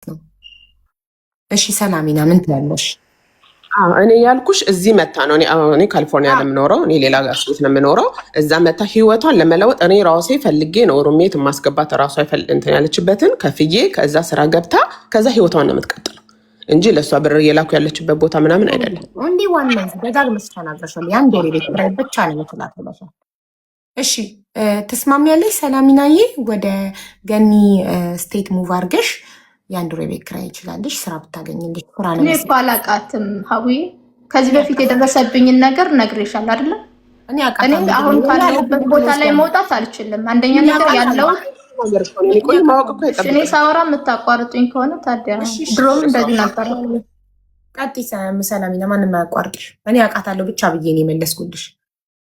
ነው። እሺ ሰላሚና ምን ትላለሽ? እኔ ያልኩሽ እዚህ መታ ነው። እኔ ካሊፎርኒያ ነው የምኖረው። እኔ ሌላ ጋር ስቴት ነው የምኖረው። እዛ መታ ህይወቷን ለመለወጥ እኔ ራሴ ፈልጌ ነው ሩሜት የማስገባት ራሷ እንትን ያለችበትን ከፍዬ ከዛ ስራ ገብታ ከዛ ህይወቷን ነው የምትቀጥለው እንጂ ለእሷ ብር እየላኩ ያለችበት ቦታ ምናምን አይደለም። እንዲህ ዋና ደጋግመሽ ተናግረሻል። የአንድ ወር ቤት ኪራይ ብቻ ነው የምትላት ብለሻል። እሺ ተስማሚያለሽ ሰላሚናዬ? ወደ ገኒ ስቴት ሙቭ አድርገሽ የአንድ ወር ቤት ኪራይ ይችላለሽ ስራ ብታገኝልሽ። ስራ ነው እኔ ባላቃትም ሀዊ ከዚህ በፊት የደረሰብኝን ነገር ነግሬሻል አይደለ? እኔ አሁን ካለሁበት ቦታ ላይ መውጣት አልችልም። አንደኛ ነገር ያለው እኔ ሳወራ የምታቋርጡኝ ከሆነ ታዲያ ድሮም እንደዚህ ነበር። ቀጥይ ሰላሚና፣ ማንም አያቋርጥሽ። እኔ አውቃታለሁ ብቻ ብዬ ነው የመለስኩልሽ።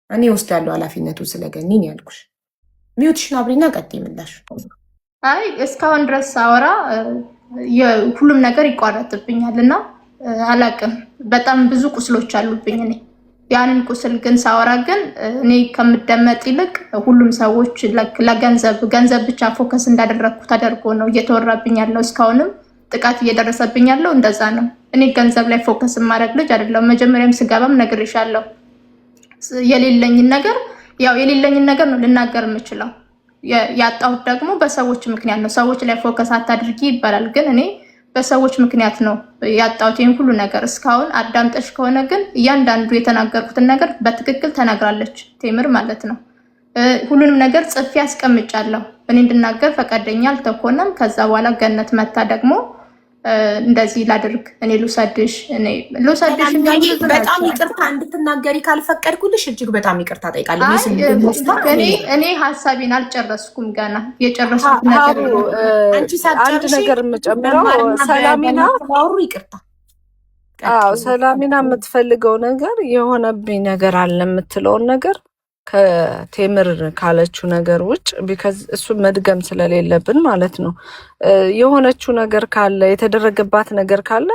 እኔ ውስጥ ያለው ኃላፊነቱ ስለገኒ ነው ያልኩሽ። ሚውትሽን አብሪና ቀጥይ ምላሽ። አይ እስካሁን ድረስ ሳወራ ሁሉም ነገር ይቋረጥብኛል እና አላቅም። በጣም ብዙ ቁስሎች አሉብኝ እኔ ያንን ቁስል ግን ሳወራ ግን እኔ ከምደመጥ ይልቅ ሁሉም ሰዎች ገንዘብ ብቻ ፎከስ እንዳደረግኩ ተደርጎ ነው እየተወራብኝ ያለው። እስካሁንም ጥቃት እየደረሰብኝ ያለው እንደዛ ነው። እኔ ገንዘብ ላይ ፎከስ የማደርግ ልጅ አይደለም። መጀመሪያም ስገባም ነግሬሻለሁ። የሌለኝን ነገር ነው ልናገር የምችለው። ያጣሁት ደግሞ በሰዎች ምክንያት ነው። ሰዎች ላይ ፎከስ አታድርጊ ይባላል፣ ግን እኔ በሰዎች ምክንያት ነው ያጣሁት ይሄን ሁሉ ነገር። እስካሁን አዳምጠሽ ከሆነ ግን እያንዳንዱ የተናገርኩትን ነገር በትክክል ተናግራለች ቴምር ማለት ነው። ሁሉንም ነገር ጽፌ አስቀምጫለሁ። እኔ እንድናገር ፈቃደኛ አልተኮነም። ከዛ በኋላ ገነት መታ ደግሞ እንደዚህ ላድርግ እኔ ልውሰድሽ በጣም ይቅርታ እንድትናገሪ ካልፈቀድኩልሽ እጅግ በጣም ይቅርታ ጠይቃለሁ። እኔ ሀሳቤን አልጨረስኩም ገና የጨረስኩት ነገር አንድ ነገር የምጨምረው ሰላሚና ይቅርታ ሰላሚና የምትፈልገው ነገር የሆነብኝ ነገር አለ የምትለውን ነገር ከቴምር ካለችው ነገር ውጭ እሱ መድገም ስለሌለብን ማለት ነው። የሆነችው ነገር ካለ የተደረገባት ነገር ካለ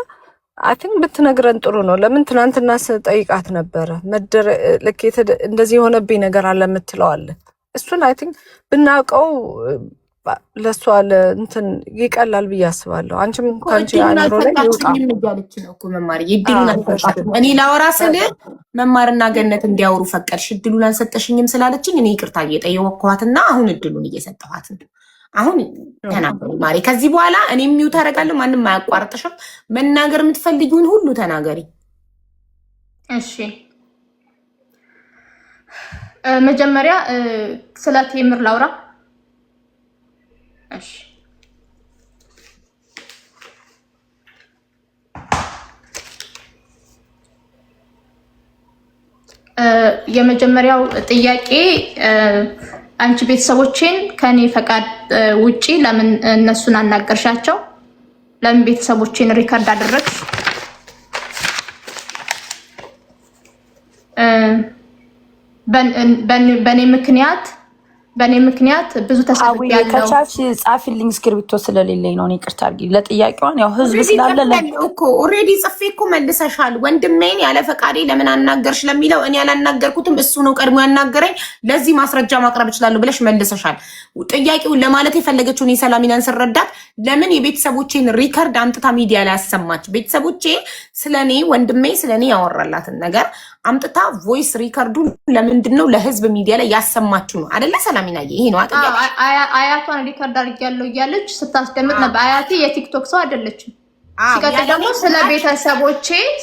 አይ ቲንክ ብትነግረን ጥሩ ነው። ለምን ትናንትና ስጠይቃት ነበረ ልክ እንደዚህ የሆነብኝ ነገር አለ የምትለዋለ እሱን አይ ቲንክ ብናውቀው ለሷ እንትን ይቀላል ብዬ አስባለሁ። አንቺም ካንቺ አእምሮ ላይ ይወጣልኝ ነው እኮ መማር ይድሉን አልሰጣችም። እኔ ላወራ ስለ መማርና ገነት እንዲያወሩ ፈቀድሽ፣ እድሉን አልሰጠሽኝም ስላለችኝ እኔ ይቅርታ እየጠየቅኳትና አሁን እድሉን እየሰጠኋት ነው። አሁን ተናገሪ ማሪ። ከዚህ በኋላ እኔ ሚው ታረጋለሁ። ማንም አያቋርጥሽም። መናገር የምትፈልጊውን ሁሉ ተናገሪ። እሺ መጀመሪያ ስለ ቴምር ላውራ። እሺ የመጀመሪያው ጥያቄ አንቺ ቤተሰቦቼን ከኔ ፈቃድ ውጪ ለምን እነሱን አናገርሻቸው? ለምን ቤተሰቦቼን ሪከርድ አደረግሽ? በኔ ምክንያት ብዙ ተሰብያለሁ። ከቻልሽ ጻፊልኝ፣ እስክሪብቶ ስለሌለኝ ነው። እኔ ይቅርታ አድርጊ። ለጥያቄዋን ያው ህዝብ ስላለ እኮ ኦሬዲ ጽፌ እኮ መልሰሻል። ወንድሜን ያለ ፈቃዴ ለምን አናገርሽ ለሚለው እኔ ያላናገርኩትም እሱ ነው ቀድሞ ያናገረኝ፣ ለዚህ ማስረጃ ማቅረብ እችላለሁ ብለሽ መልሰሻል። ጥያቄውን ለማለት የፈለገችው እኔ ሰላሚናን ስረዳት ለምን የቤተሰቦቼን ሪከርድ አምጥታ ሚዲያ ላይ ያሰማች? ቤተሰቦቼ ስለኔ ወንድሜ ስለኔ ያወራላትን ነገር አምጥታ ቮይስ ሪከርዱን ለምንድን ነው ለህዝብ ሚዲያ ላይ ያሰማችሁ ነው አይደለ? ሰላሚናዬ ይሄ ነው አጥያ አያቷን ሪከርድ አድርጊያለሁ እያለች ስታስደምጥ ነበር። አያቴ የቲክቶክ ሰው አይደለችም። ሲቀጥል ደግሞ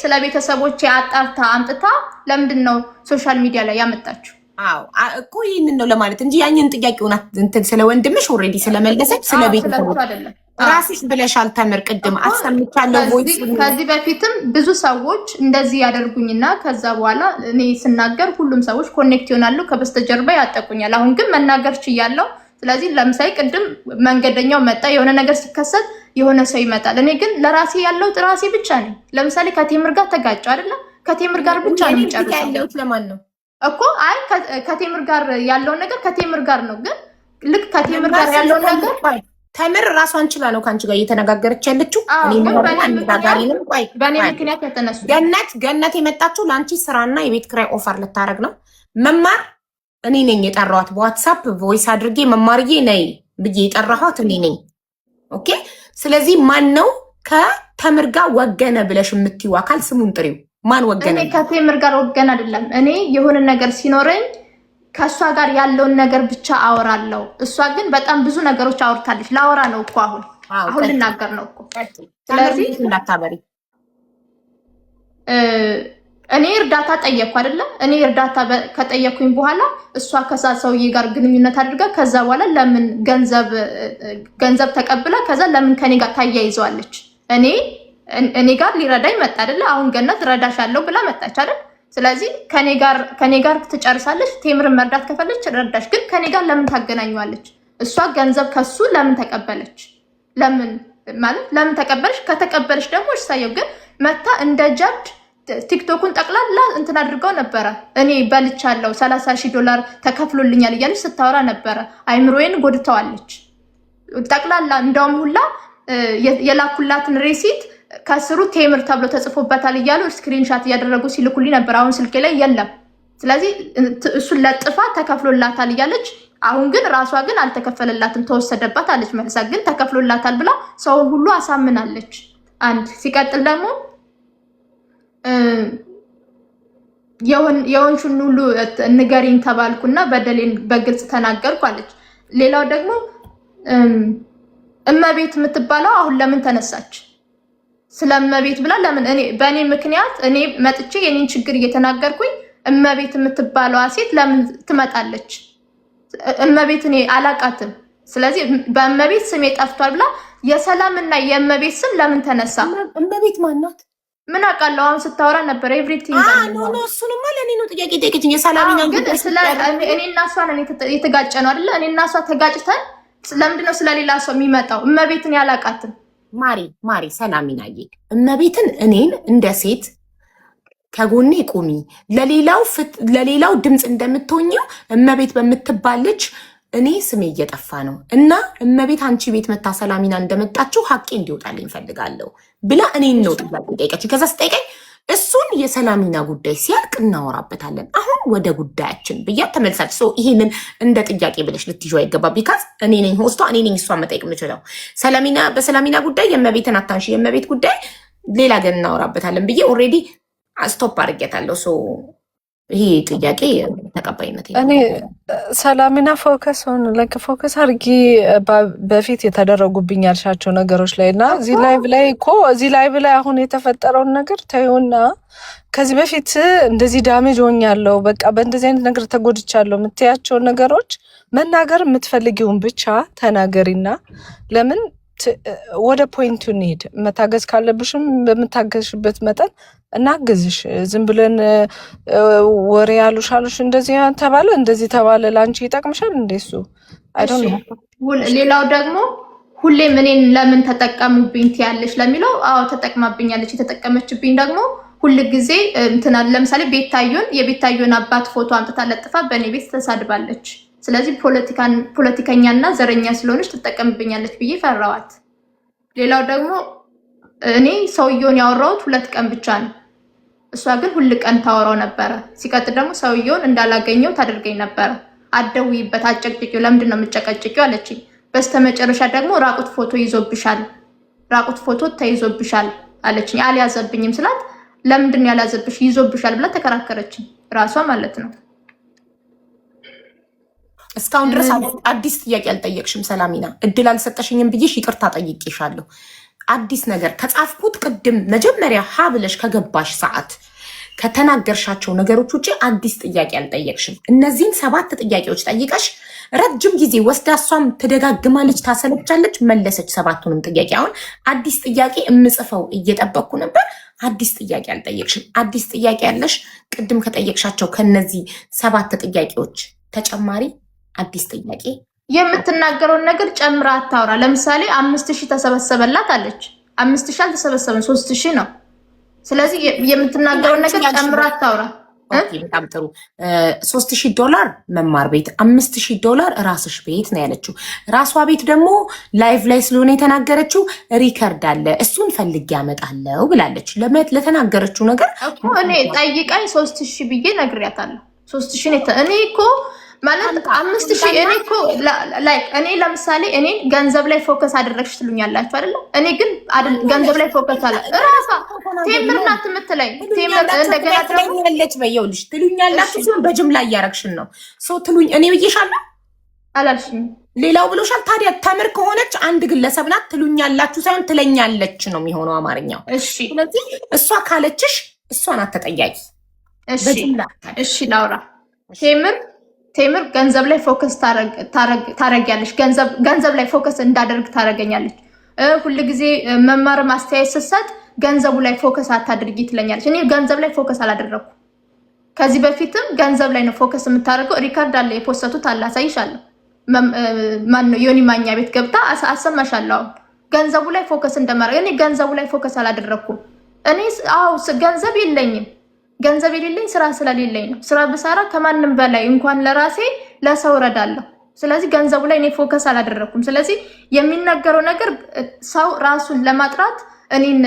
ስለ ቤተሰቦቼ አጣርታ አምጥታ ለምንድን ነው ሶሻል ሚዲያ ላይ ያመጣችሁ? አዎ እኮ ይህንን ነው ለማለት እንጂ ያኝን ጥያቄውን እንትን ስለ ወንድምሽ ኦልሬዲ ስለመለሰች ስለ ቤተሰቦች አይደለም። ራስሽ ብለሻል። ተምር ቅድም አሰምቻለሁ ቮይስ። ከዚህ በፊትም ብዙ ሰዎች እንደዚህ ያደርጉኝና ከዛ በኋላ እኔ ስናገር ሁሉም ሰዎች ኮኔክት ይሆናሉ፣ ከበስተጀርባ ያጠቁኛል። አሁን ግን መናገር ችያለሁ። ስለዚህ ለምሳሌ ቅድም መንገደኛው መጣ፣ የሆነ ነገር ሲከሰት የሆነ ሰው ይመጣል። እኔ ግን ለራሴ ያለሁት ራሴ ብቻ ነኝ። ለምሳሌ ከቴምር ጋር ተጋጨ አይደለ? ከቴምር ጋር ብቻ ነው የሚጨርሰው ለማን ነው እኮ አይ ከቴምር ጋር ያለው ነገር ከቴምር ጋር ነው። ግን ልክ ከቴምር ጋር ያለው ነገር ተምር ራሷን ችላ ነው ከአንቺ ጋር እየተነጋገረች ያለችው። በእኔ ምክንያት የተነሱ ገነት የመጣችው ለአንቺ ስራና የቤት ኪራይ ኦፈር ልታደርግ ነው። መማር እኔ ነኝ የጠራኋት። በዋትሳፕ ቮይስ አድርጌ መማርዬ ነይ ብዬ የጠራኋት እኔ ነኝ። ኦኬ ስለዚህ ማን ነው ከተምር ጋር ወገነ ብለሽ የምትይው አካል ስሙን ጥሪው። ማን ወገነ? እኔ ከቴምር ጋር ወገነ አይደለም። እኔ የሆነ ነገር ሲኖረኝ ከእሷ ጋር ያለውን ነገር ብቻ አወራለሁ። እሷ ግን በጣም ብዙ ነገሮች አውርታለች። ላወራ ነው እኮ አሁን ልናገር ነው እኮ። ስለዚህ እንዳታበሪ። እኔ እርዳታ ጠየቅኩ አይደለ? እኔ እርዳታ ከጠየቅኩኝ በኋላ እሷ ከዛ ሰውዬ ጋር ግንኙነት አድርጋ ከዛ በኋላ ለምን ገንዘብ ተቀብላ ከዛ ለምን ከኔ ጋር ታያይዘዋለች? እኔ ጋር ሊረዳኝ መጣ አይደለ? አሁን ገነት ረዳሻለሁ ብላ መጣች አይደል? ስለዚህ ከኔ ጋር ትጨርሳለች። ቴምርን መርዳት ከፈለች ረዳሽ። ግን ከኔ ጋር ለምን ታገናኘዋለች? እሷ ገንዘብ ከሱ ለምን ተቀበለች? ለምን ተቀበለች? ከተቀበለች ደግሞ እሳየው። ግን መታ እንደ ጀብድ ቲክቶኩን ጠቅላላ እንትን አድርገው ነበረ። እኔ በልቻለሁ $30,000 ተከፍሎልኛል እያለች ስታወራ ነበረ። አይምሮዬን ጎድተዋለች ጠቅላላ። እንደውም ሁላ የላኩላትን ሬሲት ከስሩ ቴምር ተብሎ ተጽፎበታል እያሉ ስክሪንሻት እያደረጉ ሲልኩልኝ ነበር። አሁን ስልኬ ላይ የለም። ስለዚህ እሱን ለጥፋ ተከፍሎላታል እያለች፣ አሁን ግን ራሷ ግን አልተከፈለላትም ተወሰደባት አለች። መልሳ ግን ተከፍሎላታል ብላ ሰውን ሁሉ አሳምናለች። አንድ ሲቀጥል ደግሞ የወንሹን ሁሉ ንገሪኝ ተባልኩና በደሌን በግልጽ ተናገርኩ አለች። ሌላው ደግሞ እመቤት የምትባለው አሁን ለምን ተነሳች? ስለመቤት ብላ ለምን በእኔ ምክንያት እኔ መጥቼ የኔን ችግር እየተናገርኩኝ እመቤት የምትባለዋ ሴት ለምን ትመጣለች? እመቤት እኔ አላቃትም። ስለዚህ በእመቤት ስሜ ጠፍቷል ብላ የሰላምና የእመቤት ስም ለምን ተነሳ? እመቤት ማናት? ምን አውቃለሁ። አሁን ስታወራ ነበር ኤቭሪቲንግ። ኖ እሱንማ ለእኔ ነው ጥያቄ ጠየቀችኝ። የሰላሚና ግን እኔና እሷ ነን የተጋጨ ነው አይደለ? እኔና እሷ ተጋጭተን ለምንድነው ስለሌላ ሰው የሚመጣው? እመቤትን ያላቃትም ማሪ ሰላሚናዬ፣ እመቤትን እኔን እንደ ሴት ከጎኔ ቁሚ፣ ለሌላው ድምፅ እንደምትሆኝው እመቤት በምትባል ልጅ እኔ ስሜ እየጠፋ ነው እና እመቤት አንቺ ቤት መታ ሰላሚና እንደመጣችው ሀቄ እንዲወጣልኝ ፈልጋለሁ ብላ እኔን ነው ጥያቄ ጠይቀች። ከዛ ስጠይቀኝ እሱን የሰላሚና ጉዳይ ሲያልቅ እናወራበታለን፣ አሁን ወደ ጉዳያችን ብያ ተመልሳች። ይሄንን እንደ ጥያቄ ብለሽ ልትይዥ አይገባ። ቢካዝ እኔ ነኝ ሆስቷ፣ እኔ ነኝ እሷን መጠየቅ የምችለው። በሰላሚና ጉዳይ የእመቤትን አታንሺ፣ የእመቤት ጉዳይ ሌላ ግን እናወራበታለን ብዬ ኦልሬዲ ስቶፕ አድርጌታለሁ። ይሄ ጥያቄ ተቀባይነት እኔ ሰላሚና ፎከስ አድርጊ በፊት የተደረጉብኝ ያልሻቸው ነገሮች ላይ እና እዚህ ላይቭ ላይ አሁን የተፈጠረውን ነገር ተይውና ከዚህ በፊት እንደዚህ ዳሜጅ ሆኛለሁ፣ በቃ በእንደዚህ አይነት ነገር ተጎድቻለሁ የምትያቸውን ነገሮች መናገር የምትፈልጊውን ብቻ ተናገሪና ለምን ወደ ፖይንቱ እንሂድ። መታገዝ ካለብሽም በምታገዝሽበት መጠን እናግዝሽ። ዝም ብለን ወሬ ያሉሽ እንደዚህ ተባለ እንደዚህ ተባለ ለአንቺ ይጠቅምሻል እንደሱ አይዶን ነው። ሌላው ደግሞ ሁሌም እኔን ለምን ተጠቀሙብኝ ትያለሽ ለሚለው፣ አዎ ተጠቅማብኛለች። የተጠቀመችብኝ ደግሞ ሁል ጊዜ እንትና ለምሳሌ የቤታዩን አባት ፎቶ አምጥታ ለጥፋ በእኔ ቤት ተሳድባለች። ስለዚህ ፖለቲከኛና ዘረኛ ስለሆነች ትጠቀምብኛለች ብዬ ፈራዋት። ሌላው ደግሞ እኔ ሰውየውን ያወራሁት 2 ቀን ብቻ ነው። እሷ ግን ሁል ቀን ታወራው ነበረ። ሲቀጥል ደግሞ ሰውየውን እንዳላገኘው ታደርገኝ ነበረ። አትደውይበት፣ አጨቅጭቂው፣ ለምንድን ነው የምጨቀጭቂው አለችኝ። በስተመጨረሻ ደግሞ ራቁት ፎቶ ተይዞብሻል አለችኝ። አልያዘብኝም ስላት ለምንድን ያልያዘብሽ ይዞብሻል ብላ ተከራከረችኝ፣ ራሷ ማለት ነው። እስካሁን ድረስ አዲስ ጥያቄ አልጠየቅሽም ሰላሚና። እድል አልሰጠሽኝም ብዬሽ ይቅርታ ጠይቄሻለሁ። አዲስ ነገር ከጻፍኩት ቅድም መጀመሪያ ሀ ብለሽ ከገባሽ ሰዓት ከተናገርሻቸው ነገሮች ውጭ አዲስ ጥያቄ አልጠየቅሽም። እነዚህን 7 ጥያቄዎች ጠይቀሽ ረጅም ጊዜ ወስዳ እሷም ትደጋግማለች፣ ታሰለቻለች፣ መለሰች 7ቱንም ጥያቄ። አሁን አዲስ ጥያቄ የምጽፈው እየጠበቅኩ ነበር። አዲስ ጥያቄ አልጠየቅሽም። አዲስ ጥያቄ ያለሽ ቅድም ከጠየቅሻቸው ከነዚህ 7 ጥያቄዎች ተጨማሪ አዲስ ጥያቄ የምትናገረውን ነገር ጨምራ አታውራ። ለምሳሌ 5000 ተሰበሰበላት አለች። 5000 አልተሰበሰበም፣ 3000 ነው። ስለዚህ የምትናገረውን ነገር ጨምራ አታውራ። በጣም ጥሩ። $3000 መማር ቤት፣ $5000 ራስሽ ቤት ነው ያለችው። ራሷ ቤት ደግሞ ላይቭ ላይ ስለሆነ የተናገረችው ሪከርድ አለ፣ እሱን ፈልጌ ያመጣለው ብላለች። ለተናገረችው ነገር እኔ ጠይቃኝ 3000 ብዬ ነግሬያታለሁ። 3000 እኔ እኮ ማለት 5000 እኔ እኮ ላይክ እኔ ለምሳሌ እኔ ገንዘብ ላይ ፎከስ አደረግሽ ትሉኛላችሁ አይደለ? እኔ ግን ገንዘብ ላይ ፎከስ አለ ራሳ ቴምር ናት የምትለኝ ቴምር እንደገና ትሉኛለች በየውልሽ ትሉኛላችሁ ሲሆን በጅምላ እያረግሽን ነው ሶ ትሉኝ እኔ ብዬሻለሁ አላልሽኝ ሌላው ብሎሻል። ታዲያ ተምር ከሆነች አንድ ግለሰብ ናት ትሉኛላችሁ ሳይሆን ትለኛለች ነው የሚሆነው አማርኛው። እሺ ስለዚህ እሷ ካለችሽ እሷ ናት ተጠያቂ። እሺ ላውራ ቴምር ገንዘብ ላይ ፎከስ ታረጊያለሽ። ገንዘብ ላይ ፎከስ እንዳደርግ ታረገኛለች። ሁልጊዜ መማር ማስተያየት ስትሰጥ ገንዘቡ ላይ ፎከስ አታድርጊ ትለኛለች። እኔ ገንዘብ ላይ ፎከስ አላደረኩም። ከዚህ በፊትም ገንዘብ ላይ ነው ፎከስ የምታደርገው። ሪካርድ አለ የፖስተቱት አለ አሳይሻለሁ። ማን ነው ዮኒ ማኛ ቤት ገብታ አሰማሻለሁ። ገንዘቡ ላይ ፎከስ እንደማደርግ እኔ ገንዘቡ ላይ ፎከስ አላደረኩም። እኔ ገንዘብ የለኝም። ገንዘብ የሌለኝ ስራ ስለሌለኝ ነው። ስራ ብሰራ ከማንም በላይ እንኳን ለራሴ ለሰው እረዳለሁ። ስለዚህ ገንዘቡ ላይ እኔ ፎከስ አላደረኩም። ስለዚህ የሚነገረው ነገር ሰው ራሱን ለማጥራት እኔን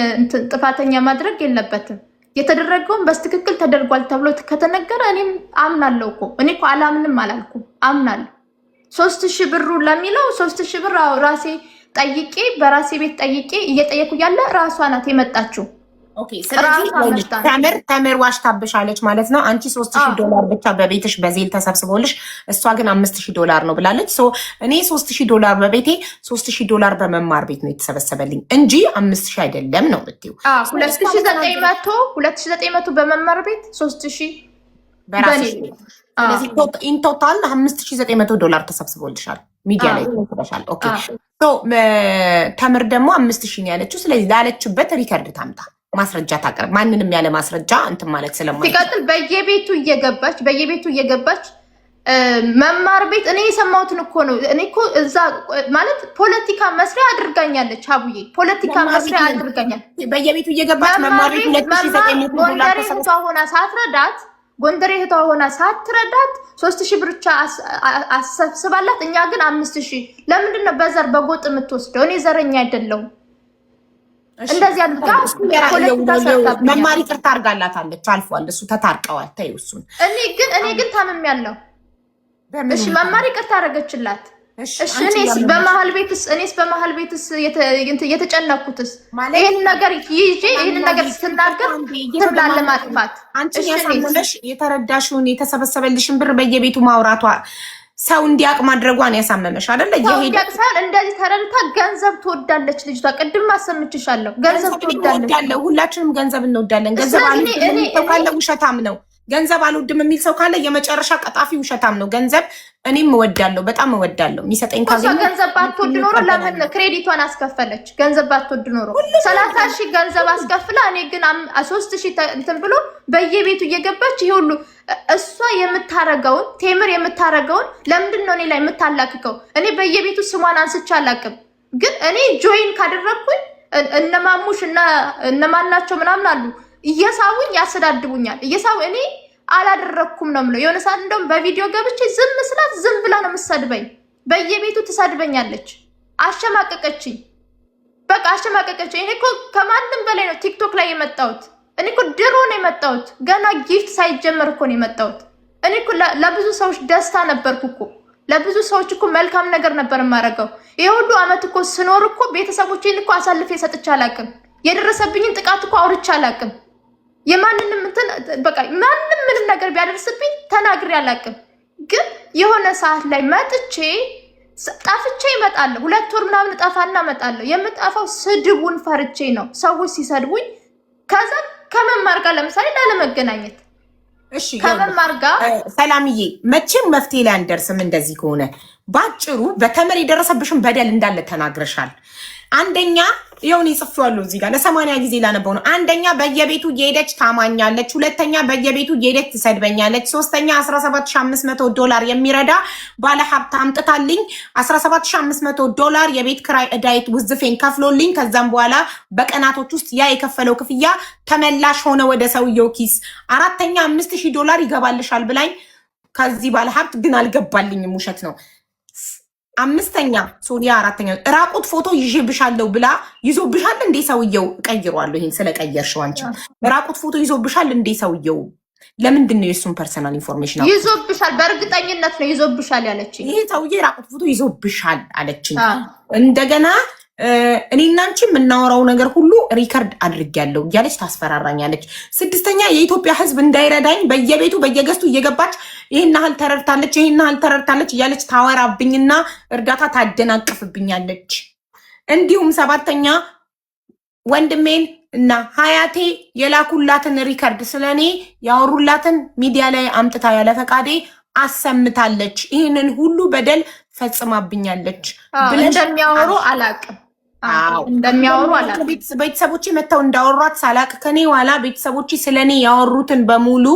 ጥፋተኛ ማድረግ የለበትም። የተደረገውን በስትክክል ተደርጓል ተብሎ ከተነገረ እኔም አምናለሁ እኮ እኔ እኮ አላምንም አላልኩም፣ አምናለሁ። 3000 ብሩ ለሚለው 3000 ብር ራሴ ጠይቄ በራሴ ቤት ጠይቄ እየጠየኩ ያለ ራሷ ናት የመጣችው። ኦኬ ስለዚህ ተምር ዋሽታብሻለች ማለት ነው። አንቺ $3000 ብቻ በቤትሽ በዜል ተሰብስቦልሽ እሷ ግን $5000 ነው ብላለች። ሶ እኔ $3000 በቤቴ $3000 በመማር ቤት ነው የተሰበሰበልኝ እንጂ 5000 አይደለም ነው የምትይው። 2900 በመማር ቤት 3000 በራስሽ። ስለዚህ ኢን ቶታል $5900 ተሰብስቦልሻል። ሚዲያ ላይ ተሰብስቦልሻል። ኦኬ ሶ ተምር ደግሞ 5000 ነው ያለችው። ስለዚህ ላለችበት ሪከርድ ታምጣ ማስረጃ ታቀርብ። ማንንም ያለ ማስረጃ እንትን ማለት ስለማይቻል ሲቀጥል በየቤቱ እየገባች መማር ቤት እኔ የሰማሁትን እኮ ነው። እኔ እኮ እዛ ማለት ፖለቲካ መስሪያ አድርጋኛለች። አቡዬ ፖለቲካ መስሪያ አድርጋኛለች። በየቤቱ እየገባች መማር ቤት ጎንደሬ እህቷ ሆና ሳትረዳት 3000 ብር ብቻ አሰብስባላት። እኛ ግን 5000 ለምንድን ነው በዘር በጎጥ የምትወስደው? እኔ ዘረኛ አይደለሁም። እንደዚህ አድርጋ መማር ይቅርታ አድርጋላታለች። አልፏል፣ እሱ ተታርቀዋል። ተይው እሱን። እኔ ግን ታምሜያለሁ። እሺ መማር ይቅርታ አደረገችላት። እሺ እኔስ በመሀል ቤትስ የተጨነኩትስ ይሄን ነገር ስናገር ትብላል ለማጥፋት አንቺ ያሳመነሽ የተረዳሽውን የተሰበሰበልሽን ብር በየቤቱ ማውራቷ ሰው እንዲያውቅ ማድረጓን ያሳመመሽ አይደለ? ይሄዳል እንደዚህ ተረድታ ገንዘብ ትወዳለች ልጅቷ። ቅድም አሰምችሻለሁ። ገንዘብ ትወዳለች። ሁላችንም ገንዘብ እንወዳለን። ገንዘብ ካለ ውሸታም ነው። ገንዘብ አልወድም የሚል ሰው ካለ የመጨረሻ ቀጣፊ ውሸታም ነው። ገንዘብ እኔም እወዳለሁ፣ በጣም እወዳለሁ። የሚሰጠኝ ገንዘብ ባትወድ ኖሮ ለምን ክሬዲቷን አስከፈለች? ገንዘብ ባትወድ ኖሮ 30,000 ገንዘብ አስከፍላ እኔ ግን 3,000 እንትን ብሎ በየቤቱ እየገባች ይሄ ሁሉ እሷ የምታረገውን ቴምር የምታረገውን ለምንድን ነው እኔ ላይ የምታላክከው? እኔ በየቤቱ ስሟን አንስቼ አላቅም። ግን እኔ ጆይን ካደረግኩኝ እነማሙሽ እና እነማናቸው ምናምን አሉ እየሳቡኝ ያሰዳድቡኛል። እየሳቡ እኔ አላደረኩም ነው የምለው። የሆነ ሰዓት እንደውም በቪዲዮ ገብቼ ዝም ስላት ዝም ብላ ነው የምትሰድበኝ። በየቤቱ ትሰድበኛለች። አሸማቀቀችኝ፣ በቃ አሸማቀቀችኝ። እኔ እኮ ከማንም በላይ ነው ቲክቶክ ላይ የመጣሁት። እኔ እኮ ድሮ ነው የመጣሁት። ገና ጊፍት ሳይጀመር እኮ ነው የመጣሁት። እኔ እኮ ለብዙ ሰዎች ደስታ ነበርኩ እኮ። ለብዙ ሰዎች እኮ መልካም ነገር ነበር የማደርገው። ይሄ ሁሉ አመት እኮ ስኖር እኮ ቤተሰቦቼን እኮ አሳልፌ ሰጥቼ አላውቅም። የደረሰብኝን ጥቃት እኮ አውርቼ አላውቅም። የማንንም እንትን በቃ ማንንም ምንም ነገር ቢያደርስብኝ ተናግሬ አላውቅም። ግን የሆነ ሰዓት ላይ መጥቼ ጠፍቼ እመጣለሁ። 2 ወር ምናምን ጠፋና እመጣለሁ። የምጠፋው ስድቡን ፈርቼ ነው፣ ሰዎች ሲሰድቡኝ። ከዛ ከመማር ጋር ለምሳሌ ላለመገናኘት እሺ ከመማር ጋር ሰላምዬ፣ መቼም መፍትሄ ላይ አንደርስም። እንደዚህ ከሆነ ባጭሩ በተምር የደረሰብሽን በደል እንዳለ ተናግረሻል። አንደኛ ይሁን ይጽፋሉ እዚህ ጋር ለ80 ጊዜ ላነበው ነው። አንደኛ በየቤቱ እየሄደች ታማኛለች። ሁለተኛ በየቤቱ እየሄደች ትሰድበኛለች። ሶስተኛ $17,500 የሚረዳ ባለ ሀብት አምጥታልኝ $17,500 የቤት ክራይ እዳይት ውዝፌን ከፍሎልኝ ከዛም በኋላ በቀናቶች ውስጥ ያ የከፈለው ክፍያ ተመላሽ ሆነ ወደ ሰውየው ኪስ። አራተኛ $5,000 ይገባልሻል ብላኝ ከዚህ ባለ ሀብት ግን አልገባልኝም፣ ውሸት ነው። አምስተኛ ሶኒያ አራተኛ ራቁት ፎቶ ይዤብሻለሁ ብላ ይዞብሻል እንዴ ሰውየው? ቀይሯለሁ። ይሄን ስለቀየርሽው አንቺ ራቁት ፎቶ ይዞብሻል እንዴ ሰውየው? ለምንድን ነው የእሱን ፐርሰናል ኢንፎርሜሽን ይዞብሻል? በእርግጠኝነት ነው ይዞብሻል ያለችኝ። ይሄ ሰውዬ ራቁት ፎቶ ይዞብሻል አለችኝ። እንደገና እኔና አንቺ የምናወራው ነገር ሁሉ ሪከርድ አድርጌያለሁ እያለች ታስፈራራኛለች። ስድስተኛ የኢትዮጵያ ሕዝብ እንዳይረዳኝ በየቤቱ በየገዝቱ እየገባች ይሄን ያህል ተረድታለች እያለች ታወራብኝና እርዳታ ታደናቅፍብኛለች። እንዲሁም ሰባተኛ ወንድሜን እና ሀያቴ የላኩላትን ሪከርድ ስለኔ ያወሩላትን ሚዲያ ላይ አምጥታ ያለ ፈቃዴ አሰምታለች። ይህንን ሁሉ በደል ፈጽማብኛለች። እንደሚያወሩ አላቅም እንደሚያወሩ አላቅም። ቤተሰቦቼ መተው እንዳወሯት ሳላቅ ከኔ ኋላ ቤተሰቦቼ ስለኔ ያወሩትን በሙሉ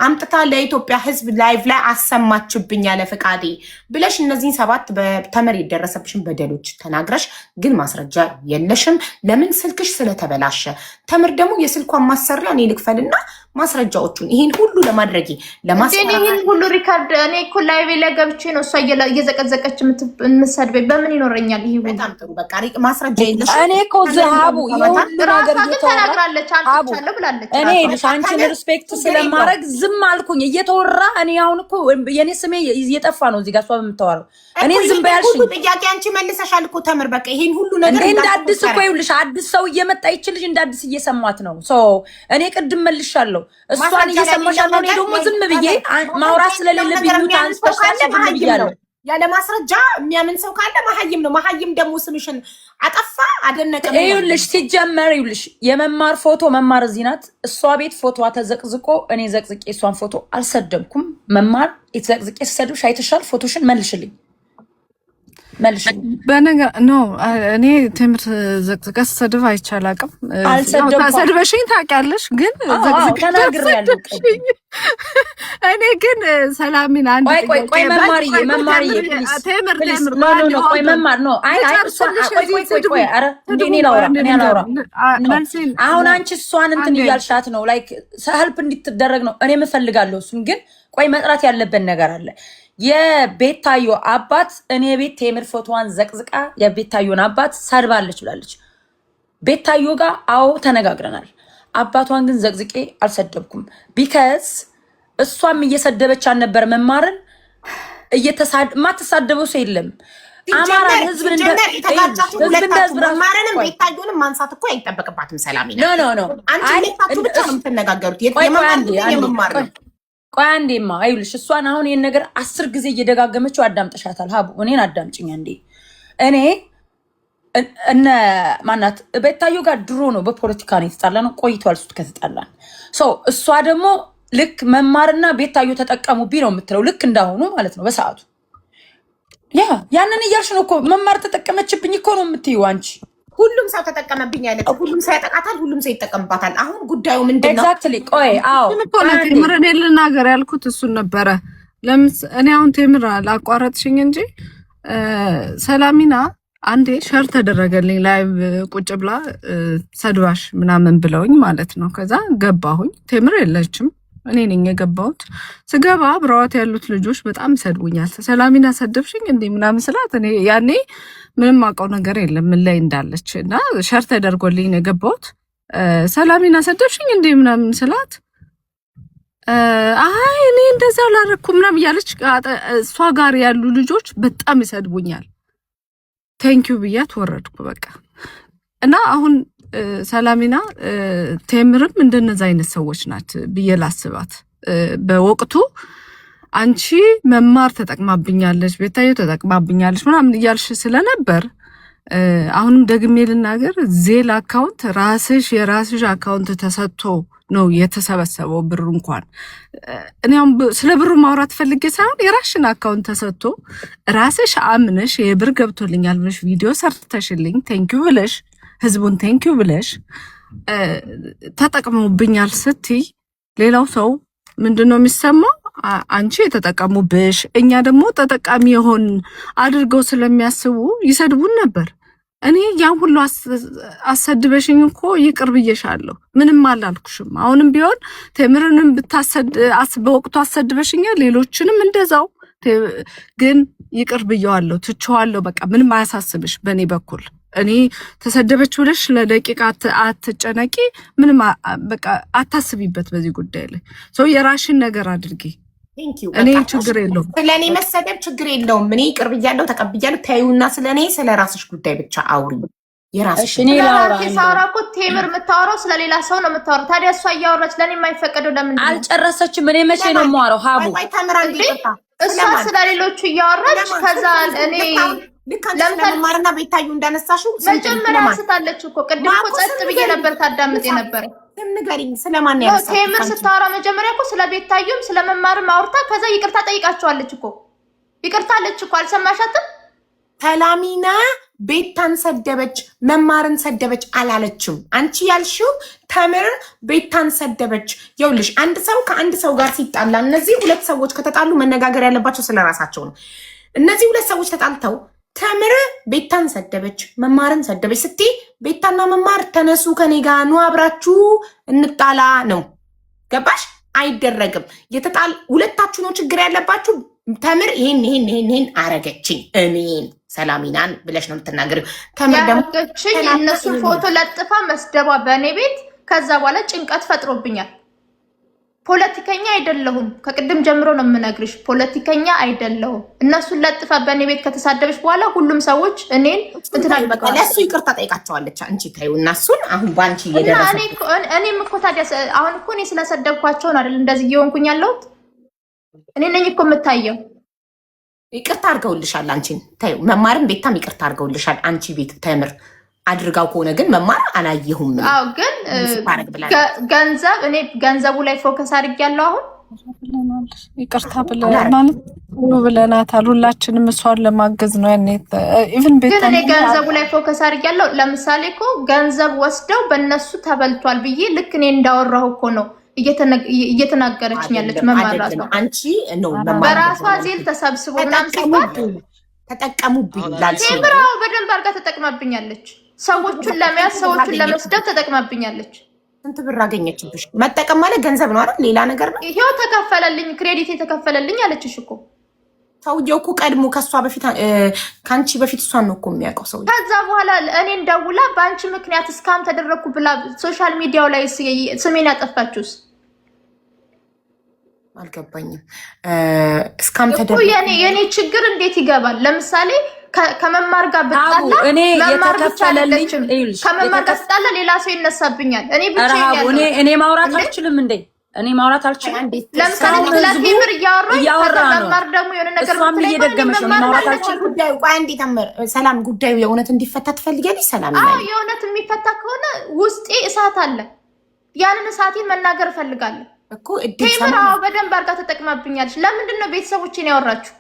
አምጥታ ለኢትዮጵያ ሕዝብ ላይቭ ላይ አሰማችብኝ ያለ ፈቃዴ ብለሽ እነዚህን 7 በተመር የደረሰብሽን በደሎች ተናግረሽ ግን ማስረጃ የለሽም። ለምን? ስልክሽ ስለተበላሸ። ተምር ደግሞ የስልኳን ማሰሪያ እኔ ልክፈልና ማስረጃዎቹን ይሄን ሁሉ ለማድረግ ይሄን ሁሉ ሪካርድ እኔ እኮ ላይቭ ላይ ገብቼ ነው እሷ እየዘቀዘቀች የምትሰድበኝ። በምን ይኖረኛል? ይሄ በጣም ጥሩ። በቃ ማስረጃ የለሽ። እኔ እኮ ዘሃቡ የሁሉ ነገር ተናግራለች አንተቻለሁ ብላለች። እኔ አንቺን ሪስፔክት ስለማድረግ ዝም አልኩኝ። እየተወራ እኔ አሁን እኮ የኔ ስሜ እየጠፋ ነው እዚህ ጋር እሷ በምታወራው። እኔ ዝም በያልሽኝ ጥያቄ አንቺ መልሰሻል እኮ ተምር። በቃ ይሄን ሁሉ ነገር እንደ አዲስ እኮ ይኸውልሽ አዲስ ሰው እየመጣ ይችልሽ እንደ አዲስ እየሰማት ነው። እኔ ቅድም መልሻለሁ እሷን እየሰማሽ ነው። እኔ ደግሞ ዝም ብዬ ማውራት ስለሌለብኝ ብያለሁ። ያለ ማስረጃ የሚያምን ሰው ካለ መሀይም ነው። መሀይም ደግሞ ስምሽን አጠፋ አደነቀ። ይኸውልሽ ሲጀመር ይኸውልሽ የመማር ፎቶ መማር እዚህ ናት እሷ ቤት ፎቶዋ ተዘቅዝቆ እኔ ዘቅዝቄ እሷን ፎቶ አልሰደብኩም። መማር የተዘቅዝቄ ስሰድብሽ አይተሻል። ፎቶሽን መልሽልኝ። በነገር ነው እኔ ትምህርት ዘቅዝቀሽ ሰድብ አይቻላቅም። ሰድበሽኝ ታውቂያለሽ፣ ግን ተናግሬያለሁ። እኔ ግን ሰላሚን አንድ ቆይ መማርዬ ቆይ መማር ነው። ቆይ ኧረ እንደ እኔ ላውራ አሁን አንቺ እሷን እንትን እያልሻት ነው። ላይክ ሄልፕ እንድትደረግ ነው እኔ የምፈልጋለሁ። እሱን ግን ቆይ መጥራት ያለበት ነገር አለ። የቤታዮ አባት እኔ ቤት ቴምር ፎቶዋን ዘቅዝቃ የቤታዮን አባት ሰድባለች ብላለች። ቤታዮ ጋር አዎ ተነጋግረናል። አባቷን ግን ዘቅዝቄ አልሰደብኩም። ቢካዝ እሷም እየሰደበች አልነበር። መማርን ማትሳደበው ሰው የለም። አማራ ህዝብን መማርንም ቤታዮንም ማንሳት እኮ አይጠበቅባትም። ሰላም ኖ አንቺ ቤታችሁ ብቻ ነው የምትነጋገሩት። የመማር ነው። ቆይ አንዴማ አይውልሽ እሷን አሁን ይሄን ነገር 10 ጊዜ እየደጋገመችው አዳምጠሻታል። ሀቡ እኔን አዳምጪኝ እንዴ። እኔ እነ ማናት ቤታዮ ጋር ድሮ ነው በፖለቲካ ነው የተጣላነው። ቆይቷል እሱ ከተጣላን። እሷ ደግሞ ልክ መማርና ቤታዮ ተጠቀሙብኝ ነው የምትለው። ልክ እንዳሁኑ ማለት ነው በሰዓቱ ያንን እያልሽ ነው እኮ መማር ተጠቀመችብኝ እኮ ነው የምትይው አንቺ። ሁሉም ሰው ተጠቀመብኝ ያለችው ሁሉም ሰው ያጠቃታል፣ ሁሉም ሰው ይጠቀምባታል። አሁን ጉዳዩ ምንድን ነው? ኤግዛክትሊ ቆይ ቴምር እኔ ልናገር ያልኩት እሱን ነበረ። እኔ አሁን ቴምር ላቋረጥሽኝ እንጂ ሰላሚና አንዴ ሸር ተደረገልኝ ላይቭ ቁጭ ብላ ሰድባሽ ምናምን ብለውኝ ማለት ነው። ከዛ ገባሁኝ። ቴምር የለችም፣ እኔ ነኝ የገባሁት። ስገባ አብረዋት ያሉት ልጆች በጣም ይሰድቡኛል። ሰላሚና ሰደብሽኝ እንዴ ምናምን ስላት እኔ ያኔ ምንም አውቀው ነገር የለም ምን ላይ እንዳለች እና ሸር ተደርጎልኝ ነው የገባሁት። ሰላሚና ሰደብሽኝ እንዴ ምናምን ስላት አይ እኔ እንደዛ አላደረኩም ምናምን እያለች እሷ ጋር ያሉ ልጆች በጣም ይሰድቡኛል። ቴንኪዩ ብያት ወረድኩ በቃ። እና አሁን ሰላሚና ቴምርም እንደነዛ አይነት ሰዎች ናት ብዬ ላስባት። በወቅቱ አንቺ መማር ተጠቅማብኛለች፣ ቤታዮ ተጠቅማብኛለች ምናምን እያልሽ ስለነበር አሁንም ደግሜ ልናገር፣ ዜል አካውንት የራስሽ አካውንት ተሰጥቶ ነው የተሰበሰበው ብሩ። እንኳን እኔ አሁን ስለ ብሩ ማውራት ፈልጌ ሳይሆን የራስሽን አካውንት ተሰጥቶ ራስሽ አምነሽ የብር ገብቶልኛል ብለሽ ቪዲዮ ሰርተሽልኝ ቴንኪዩ ብለሽ ህዝቡን ቴንኪዩ ብለሽ ተጠቅመውብኛል ስትይ ሌላው ሰው ምንድነው የሚሰማው? አንቺ የተጠቀሙብሽ እኛ ደግሞ ተጠቃሚ የሆን አድርገው ስለሚያስቡ ይሰድቡን ነበር። እኔ ያን ሁሉ አሰድበሽኝ እኮ ይቅር ብዬሻለሁ፣ ምንም አላልኩሽም። አሁንም ቢሆን ቴምርንም በወቅቱ አሰድበሽኛል፣ ሌሎችንም እንደዛው። ግን ይቅር ብዬዋለሁ፣ ትቼዋለሁ። በቃ ምንም አያሳስብሽ በእኔ በኩል እኔ ተሰደበች ብለሽ ለደቂቃ አትጨነቂ። ምንም በቃ አታስቢበት በዚህ ጉዳይ ላይ ሰው የራሽን ነገር አድርጊ። እኔ ችግር የለውም ስለኔ መሰደብ ችግር የለውም። እኔ ቅርብ እያለሁ ተቀብያለሁ። ታዩና ስለኔ ስለራስሽ ጉዳይ ብቻ አውሪ። የራስሽ እኔ ሳውራ እኮ ቴምር የምታወራው ስለሌላ ሰው ነው የምታወራው። ታዲያ እሷ እያወራች ለኔ የማይፈቀደው ለምን አልጨረሰችም? እኔ መቼ ነው የማወራው? ሀቡ እሷ ስለሌሎቹ እያወራች ከዛ እኔ ለምሳሌ ቤታዩ እንዳነሳሽው መጀመሪያ ስታለች እኮ ቅድም እኮ ጸጥ ብዬ ነበር ታዳምጥ የነበረ። ንገሪኝ ስለማን ያነሳው? ቴምር ስታወራ መጀመሪያ እኮ ስለ ቤታዩም ስለመማርም አውርታ ከዛ ይቅርታ ጠይቃቸዋለች እኮ። ይቅርታ አለች እኮ አልሰማሻትም? ሰላሚና ቤታን ሰደበች መማርን ሰደበች አላለችም። አንቺ ያልሽው ተምር ቤታን ሰደበች። ይኸውልሽ አንድ ሰው ከአንድ ሰው ጋር ሲጣላ እነዚህ ሁለት ሰዎች ከተጣሉ መነጋገር ያለባቸው ስለራሳቸው ነው። እነዚህ ሁለት ሰዎች ተጣልተው ተምር ቤታን ሰደበች መማርን ሰደበች ስትይ ቤታና መማር ተነሱ ከኔ ጋር ኑ አብራችሁ እንጣላ ነው። ገባሽ? አይደረግም። ሁለታችሁ ነው ችግር ያለባችሁ። ተምር ይሄን አረገችኝ እኔን ሰላሚናን ብለሽ ነው የምትናገሪው። ተምር ደግሞ እነሱን ፎቶ ለጥፋ መስደባ በእኔ ቤት ከዛ በኋላ ጭንቀት ፈጥሮብኛል። ፖለቲከኛ አይደለሁም። ከቅድም ጀምሮ ነው የምነግርሽ፣ ፖለቲከኛ አይደለሁም። እነሱን ለጥፋ በእኔ ቤት ከተሳደበች በኋላ ሁሉም ሰዎች እኔን ለሱ ይቅርታ ጠይቃቸዋለች። አንቺ ታዩ እና እሱን አሁን ባንቺ እየደረሰ እኔም እኮ ታዲያ አሁን እኮ እኔ ስለሰደብኳቸው ነው አይደል እንደዚህ እየሆንኩኝ ያለሁት። እኔ ነኝ እኮ የምታየው። ይቅርታ አድርገውልሻል። አንቺን ታዩ መማርም ቤታም ይቅርታ አድርገውልሻል። አንቺ ቤት ተምር አድርጋው ከሆነ ግን መማር አላየሁም። አዎ ግን ገንዘብ እኔ ገንዘቡ ላይ ፎከስ አድርጌያለሁ። አሁን ይቅርታ ብለናታል። ሁላችንም እሷን ለማገዝ ነው። ያኔ ኢቭን ቤት ግን እኔ ገንዘቡ ላይ ፎከስ አድርጌያለሁ። ለምሳሌ እኮ ገንዘብ ወስደው በእነሱ ተበልቷል ብዬ ልክ እኔ እንዳወራሁ እኮ ነው እየተናገረችኝ ያለች መማራት ነው። አንቺ ነው በራሷ ዜል ተሰብስቦ ምናምን ሲባል ተጠቀሙብኝ ላልሽ ቴምራው በደንብ አድርጋ ተጠቅማብኛለች። ሰዎቹን ለመያዝ ሰዎቹን ለመስደብ ተጠቅማብኛለች። ስንት ብር አገኘችብሽ? መጠቀም ማለት ገንዘብ ነው አይደል? ሌላ ነገር ነው። ይሄው ተከፈለልኝ፣ ክሬዲት የተከፈለልኝ አለችሽ እኮ። ሰውየው እኮ ቀድሞ ከሷ በፊት ከአንቺ በፊት እሷን ነው እኮ የሚያውቀው ሰውየው። ከዛ በኋላ እኔን ደውላ በአንቺ ምክንያት እስካም ተደረግኩ ብላ ሶሻል ሚዲያው ላይ ስሜን ያጠፋችሁስ? አልገባኝም። እስካም ተደረግኩ የኔ ችግር እንዴት ይገባል? ለምሳሌ ከመማር ጋር ብጣላ መማር ብቻ አይደለችም። ከመማር ጋር ብጣላ ሌላ ሰው ይነሳብኛል። እኔ ብቻ እኔ ማውራት አልችልም እንዴ? እኔ ማውራት አልችልም። ለምሳሌ ለቴምር እያወራ መማር ደግሞ የሆነ ነገር እየደገመሽ ነው። ማውራት አልችልም። ጉዳዩ ቆይ አንዴ ተምር ሰላም፣ ጉዳዩ የእውነት እንዲፈታ ትፈልጊያለሽ? ሰላም አዎ፣ የእውነት የሚፈታ ከሆነ ውስጤ እሳት አለ። ያንን እሳቴን መናገር እፈልጋለሁ እኮ። ቴምር በደንብ አድርጋ ተጠቅማብኛለች። ለምንድን ነው ቤተሰቦቼን ያወራችሁ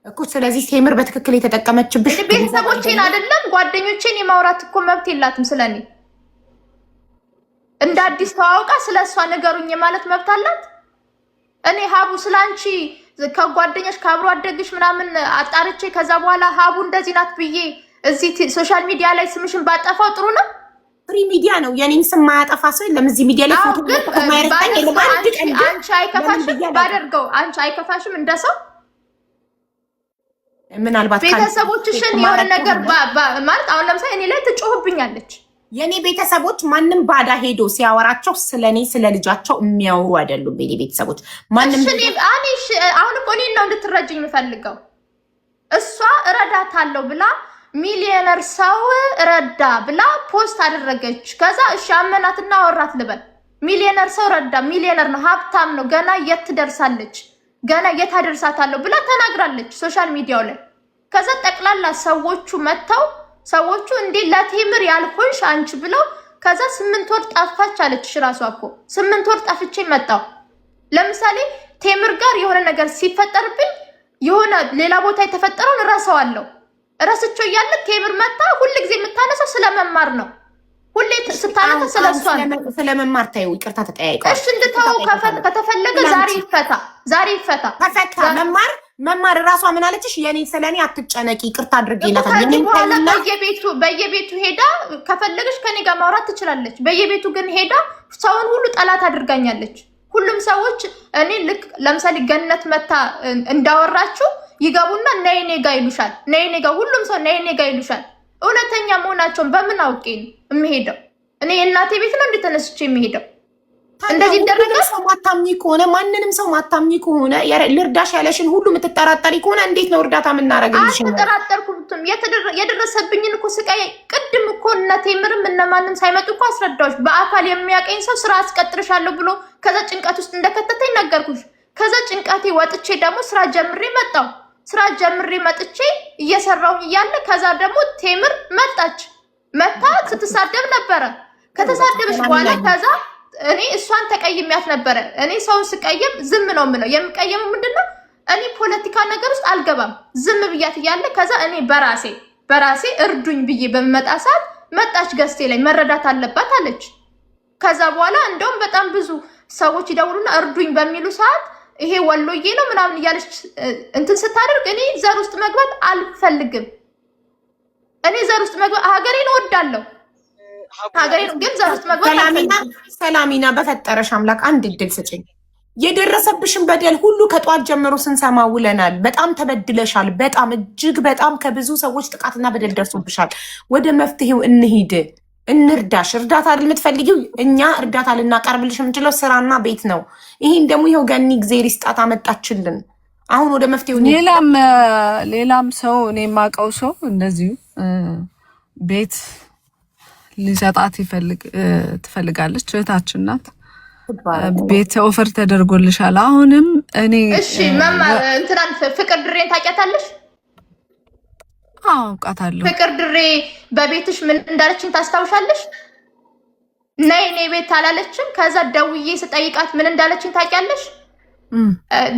እኮ? ስለዚህ ቴምር በትክክል የተጠቀመችብሽ ቤተሰቦቼን አይደለም ጓደኞቼን የማውራት እኮ መብት የላትም። ስለኔ እንደ አዲስ ተዋውቃ ስለሷ ነገሩኝ ማለት መብት አላት። እኔ ሀቡ ስላንቺ ከጓደኞች ከአብሮ አደግሽ ምናምን አጣርቼ ከዛ በኋላ ሀቡ እንደዚህ ናት ብዬ እዚህ ሶሻል ሚዲያ ላይ ስምሽን ባጠፋው ጥሩ ነው? ፍሪ ሚዲያ ነው። የኔን ስም ማያጠፋ ሰው የለም እዚህ ሚዲያ ላይ ፎቶ ማይረጣኝ የለም። አንቺ አይከፋሽም ባደርገው? አንቺ አይከፋሽም እንደሰው? ምናልባት ቤተሰቦችሽን የሆነ ነገር ማለት አሁን ለምሳሌ እኔ ላይ ትጮህብኛለች። የኔ ቤተሰቦች ማንም ባዳ ሄዶ ሲያወራቸው ስለኔ ስለ ልጃቸው የሚያወሩ አይደሉም። የኔ ቤተሰቦች ማንም አሁን እኮ እኔን ነው እንድትረጅኝ የምፈልገው። እሷ እረዳታለሁ ብላ ሚሊዮነር ሰው ረዳ ብላ ፖስት አደረገች። ከዛ እሺ አመናትና አወራት ልበል። ሚሊዮነር ሰው ረዳ፣ ሚሊዮነር ነው፣ ሀብታም ነው፣ ገና የት ትደርሳለች፣ ገና የት አደርሳታለሁ ብላ ተናግራለች ሶሻል ሚዲያው ላይ። ከዛ ጠቅላላ ሰዎቹ መተው ሰዎቹ እንዴ ለቴምር ያልሆንሽ አንቺ ብለው ከዛ 8 ወር ጠፋች አለችሽ። ራሷ እኮ 8 ወር ጠፍቼ መጣው። ለምሳሌ ቴምር ጋር የሆነ ነገር ሲፈጠርብኝ የሆነ ሌላ ቦታ የተፈጠረውን እረሳዋለሁ። እረስቾ እያለ ቴምር መጣ። ሁሉ ጊዜ የምታነሳው ስለመማር ነው። ሁሌ ስታነሳ ስለሷን ስለመማር ታዩ። ይቅርታ ተጠያይቀው እሺ እንድታው ከተፈለገ ዛሬ ይፈታ ተፈታ። መማር ራሷ ምን አለችሽ? የኔ ስለኔ አትጨነቂ ይቅርታ አድርጌላታለሁ። ከዚህ በኋላ በየቤቱ ሄዳ ከፈለገች ከኔ ጋር ማውራት ትችላለች። በየቤቱ ግን ሄዳ ሰውን ሁሉ ጠላት አድርጋኛለች። ሁሉም ሰዎች እኔ ልክ ለምሳሌ ገነት መታ እንዳወራችሁ ይገቡና ነይ እኔ ጋ ይሉሻል። ነይ እኔ ጋ ሁሉም ሰው ነይ እኔ ጋ ይሉሻል። እውነተኛ መሆናቸውን በምን አውቄ ነው የምሄደው? እኔ የእናቴ ቤት ነው እንዴ ተነስቼ የምሄደው? እንደዚህ ይደረጋል? ሰው ማታምኚ ከሆነ ማንንም ሰው ማታምኚ ከሆነ ልርዳሽ ያለሽን ሁሉ የምትጠራጠሪ ከሆነ እንዴት ነው እርዳታ የምናደርግልሽ? አልተጠራጠርኩም። የደረሰብኝን እኮ ስቃይ ቅድም እኮ እነ ቴምርም እነማንም ሳይመጡ እኮ አስረዳዎች። በአካል የሚያቀኝ ሰው ስራ አስቀጥርሻለሁ ብሎ ከዛ ጭንቀት ውስጥ እንደከተተኝ ነገርኩሽ። ከዛ ጭንቀቴ ወጥቼ ደግሞ ስራ ጀምሬ መጣሁ። ስራ ጀምሬ መጥቼ እየሰራሁኝ እያለ ከዛ ደግሞ ቴምር መታ ስትሳደብ ነበረ። ከተሳደበች በኋላ ከዛ እኔ እሷን ተቀይሚያት ነበረ። እኔ ሰውን ስቀየም ዝም ነው የምለው። የምቀየመው ምንድነው? እኔ ፖለቲካ ነገር ውስጥ አልገባም። ዝም ብያት እያለ ከዛ እኔ በራሴ እርዱኝ ብዬ በመጣ ሰዓት መጣች ገስቴ ላይ መረዳት አለባት አለች። ከዛ በኋላ እንደውም በጣም ብዙ ሰዎች ይደውሉና እርዱኝ በሚሉ ሰዓት ይሄ ወሎዬ ነው ምናምን እያለች እንትን ስታደርግ እኔ ዘር ውስጥ መግባት አልፈልግም። እኔ ዘር ውስጥ መግባት ሀገሬን እወዳለሁ። ሀገሬን ግን ዘር ውስጥ መግባት አልፈልግም። ሰላሚና በፈጠረሽ አምላክ አንድ እድል ስጭኝ። የደረሰብሽን በደል ሁሉ ከጧት ጀምሮ ስንሰማ ውለናል። በጣም ተበድለሻል። በጣም እጅግ በጣም ከብዙ ሰዎች ጥቃትና በደል ደርሶብሻል። ወደ መፍትሄው እንሂድ፣ እንርዳሽ። እርዳታ አይደል የምትፈልጊው? እኛ እርዳታ ልናቀርብልሽ የምንችለው ስራና ቤት ነው። ይሄን ደግሞ ይኸው ገኒ እግዜር ይስጣት አመጣችልን። አሁን ወደ መፍትሄው ሌላም ሰው እኔ የማውቀው ሰው እንደዚሁ ቤት ሊሰጣት ትፈልጋለች። እህታችን ናት። ቤት ኦፈር ተደርጎልሻል። አሁንም እኔ እሺ መማር እንትናን ፍቅር ድሬን ታውቂያታለሽ? አውቃታለሁ። ፍቅር ድሬ በቤትሽ ምን እንዳለችኝ ታስታውሻለሽ? ነይ እኔ ቤት አላለችም። ከዛ ደውዬ ስጠይቃት ምን እንዳለችኝ ታውቂያለሽ?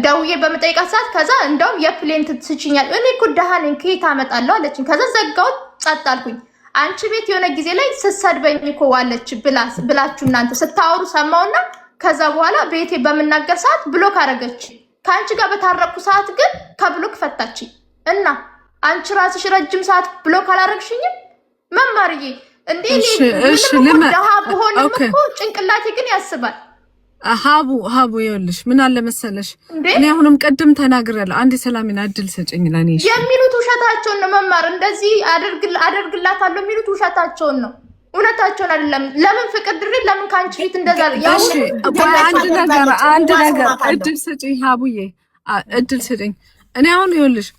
ደውዬ በምጠይቃት ሰዓት ከዛ እንደውም የፕሌን ትስችኛል እኔ እኮ ደሃ ነኝ ከየት አመጣለሁ አለችኝ። ከዛ ዘጋሁት፣ ጸጥ አልኩኝ። አንቺ ቤት የሆነ ጊዜ ላይ ስትሰድበኝ እኮ ዋለች ብላችሁ እናንተ ስታወሩ ሰማውና ከዛ በኋላ ቤቴ በምናገር ሰዓት ብሎክ አረገች። ከአንቺ ጋር በታረቁ ሰዓት ግን ከብሎክ ፈታችኝ። እና አንቺ ራስሽ ረጅም ሰዓት ብሎክ አላረግሽኝም መማርዬ? እንዴ ደሃ ብሆንም እኮ ጭንቅላቴ ግን ያስባል። ሀቡ ይኸውልሽ ምን አለ መሰለሽ፣ እኔ አሁንም ቀድም ተናግሬያለሁ። አንድ ሰላሚና እድል ሰጭኝ ለኔ የሚሉት ውሸታቸውን ነው መማር። እንደዚህ አደርግላታለሁ የሚሉት ውሸታቸውን ነው፣ እውነታቸውን አይደለም። ለምን ፍቅር ድሬ ለምን ካንቺ ፊት እንደዛ አንድ ነገር እድል ሰጭኝ ሀቡዬ፣ እድል ሰጭኝ። እኔ አሁን ይኸውልሽ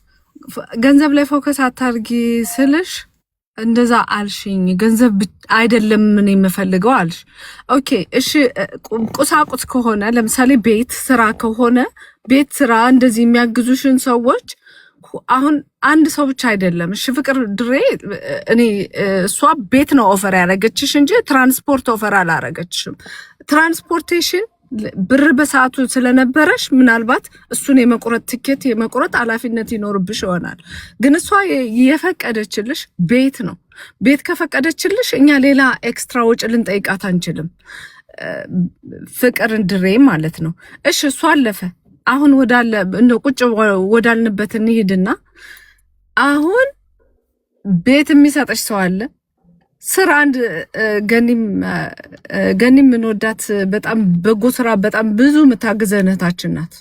ገንዘብ ላይ ፎከስ አታርጊ ስልሽ እንደዛ አልሽኝ። ገንዘብ አይደለም ምን የምፈልገው አልሽ። ኦኬ እሺ፣ ቁሳቁስ ከሆነ ለምሳሌ ቤት ስራ ከሆነ ቤት ስራ እንደዚህ የሚያግዙሽን ሰዎች አሁን አንድ ሰው ብቻ አይደለም። እሺ ፍቅር ድሬ እኔ እሷ ቤት ነው ኦፈር ያደረገችሽ እንጂ ትራንስፖርት ኦፈር አላረገችሽም። ትራንስፖርቴሽን ብር በሰዓቱ ስለነበረሽ ምናልባት እሱን የመቁረጥ ትኬት የመቁረጥ ኃላፊነት ይኖርብሽ ይሆናል። ግን እሷ የፈቀደችልሽ ቤት ነው። ቤት ከፈቀደችልሽ እኛ ሌላ ኤክስትራ ወጪ ልንጠይቃት አንችልም። ፍቅር ድሬ ማለት ነው። እሺ እሱ አለፈ። አሁን ቁጭ ወዳልንበት እንሂድና አሁን ቤት የሚሰጠሽ ሰው አለ። ስራ አንድ ገኒም ምንወዳት በጣም በጎ ስራ በጣም ብዙ የምታግዘን እህታችን ናት።